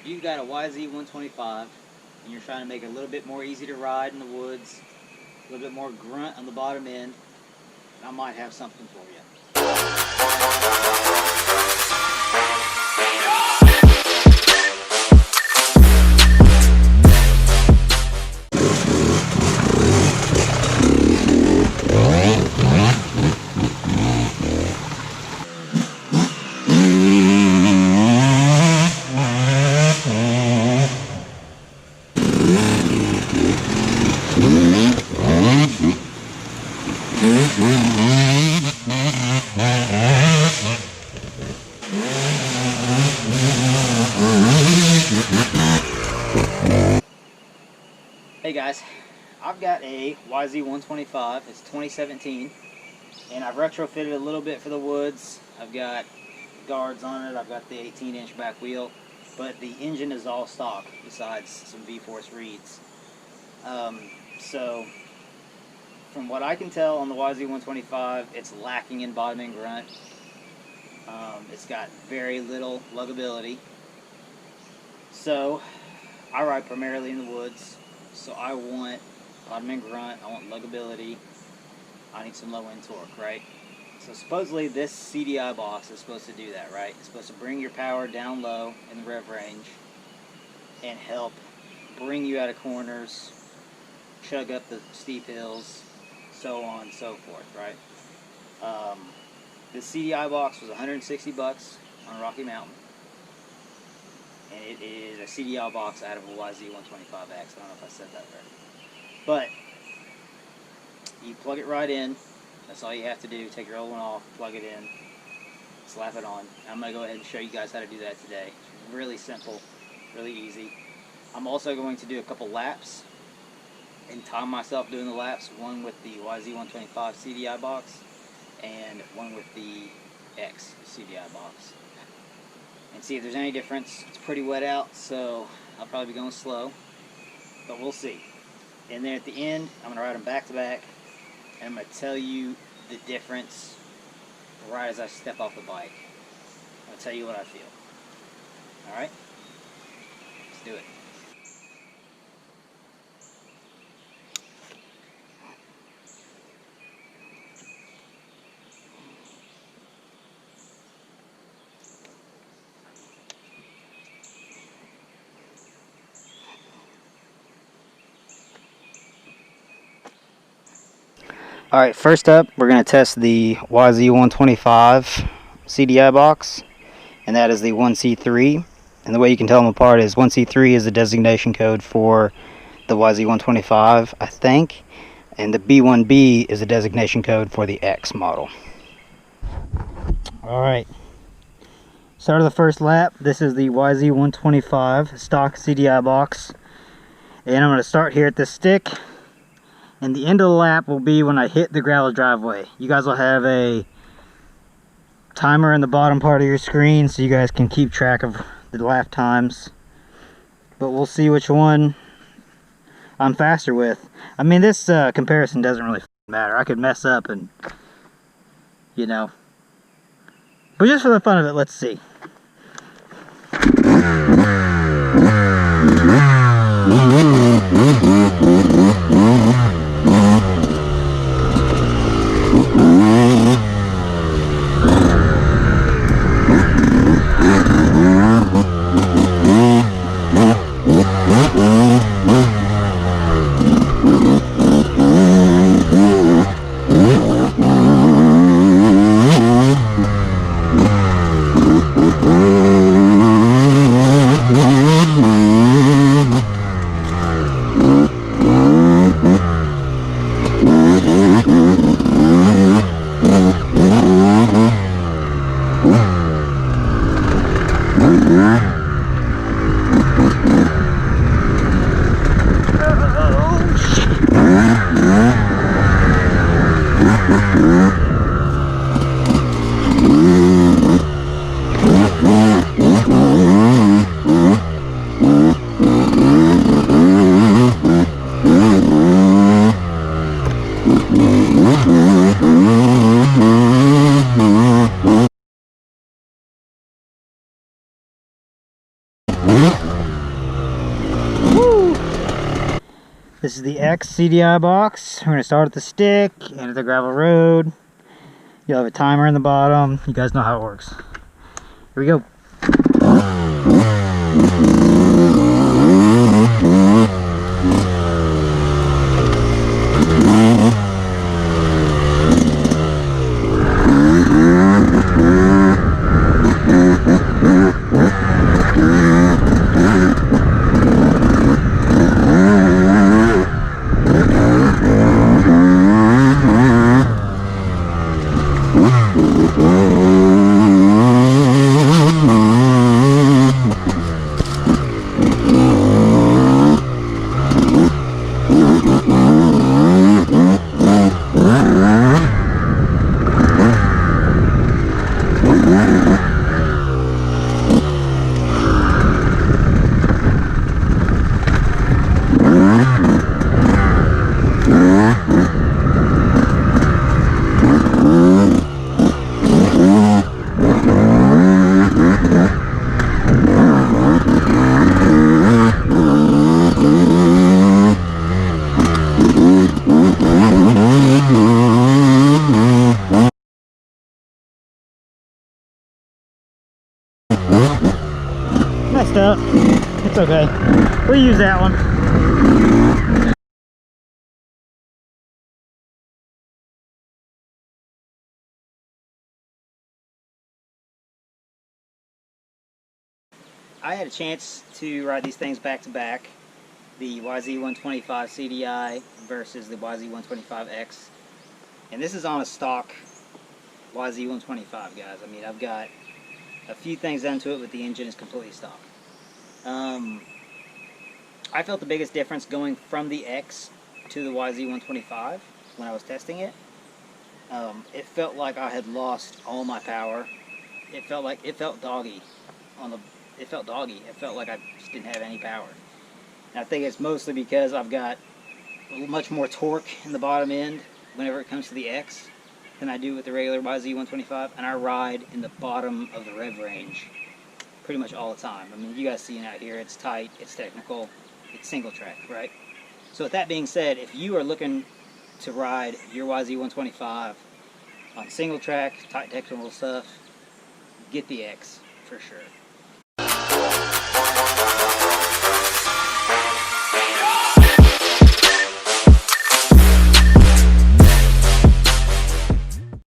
you've got a YZ125 and you're trying to make it a little bit more easy to ride in the woods, a little bit more grunt on the bottom end, I might have something for you. Hey guys, I've got a YZ125, it's 2017, and I've retrofitted a little bit for the woods. I've got guards on it, I've got the 18-inch back wheel, but the engine is all stock besides some V-Force reeds. So from what I can tell on the YZ125, it's lacking in bottom end grunt. It's got very little luggability. So I ride primarily in the woods. So I want bottom end grunt, I want luggability, I need some low end torque, right? So supposedly this CDI box is supposed to do that, right? It's supposed to bring your power down low in the rev range and help bring you out of corners, chug up the steep hills, so on and so forth, right? The CDI box was 160 bucks on Rocky Mountain. And it is a CDI box out of a YZ125X. I don't know if I said that right. But you plug it right in. That's all you have to do. Take your old one off, plug it in, slap it on. I'm going to go ahead and show you guys how to do that today. It's really simple, really easy. I'm also going to do a couple laps and time myself doing the laps. One with the YZ125 CDI box and one with the X CDI box. And see if there's any difference. It's pretty wet out, so I'll probably be going slow, but we'll see. And then at the end, I'm going to ride them back to back, and I'm going to tell you the difference right as I step off the bike. I'm going to tell you what I feel. Alright? Let's do it. Alright, first up, we're going to test the YZ125 CDI box, and that is the 1C3. And the way you can tell them apart is 1C3 is the designation code for the YZ125, I think, and the B1B is the designation code for the X model. Alright, start of the first lap. This is the YZ125 stock CDI box, and I'm going to start here at this stick. And the end of the lap will be when I hit the gravel driveway. You guys will have a timer in the bottom part of your screen so you guys can keep track of the lap times. But we'll see which one I'm faster with. I mean, this comparison doesn't really matter. I could mess up and, you know. But just for the fun of it, let's see. This is the X CDI box. We're going to start at the stick, end at the gravel road. You'll have a timer in the bottom. You guys know how it works. Here we go. Messed up. It's okay. We'll use that one. I had a chance to ride these things back to back. The YZ125 CDI versus the YZ125X. And this is on a stock YZ125, guys. I mean, I've got a few things done to it, but the engine is completely stock. I felt the biggest difference going from the X to the YZ125 when I was testing it. It felt like I had lost all my power. It felt doggy it felt doggy. It felt like I just didn't have any power. And I think it's mostly because I've got much more torque in the bottom end whenever it comes to the X than I do with the regular YZ125, and I ride in the bottom of the rev range pretty much all the time. I mean, you guys see it out here, it's tight, it's technical, it's single track, right? So with that being said, if you are looking to ride your YZ125 on single track, tight technical stuff, get the X for sure.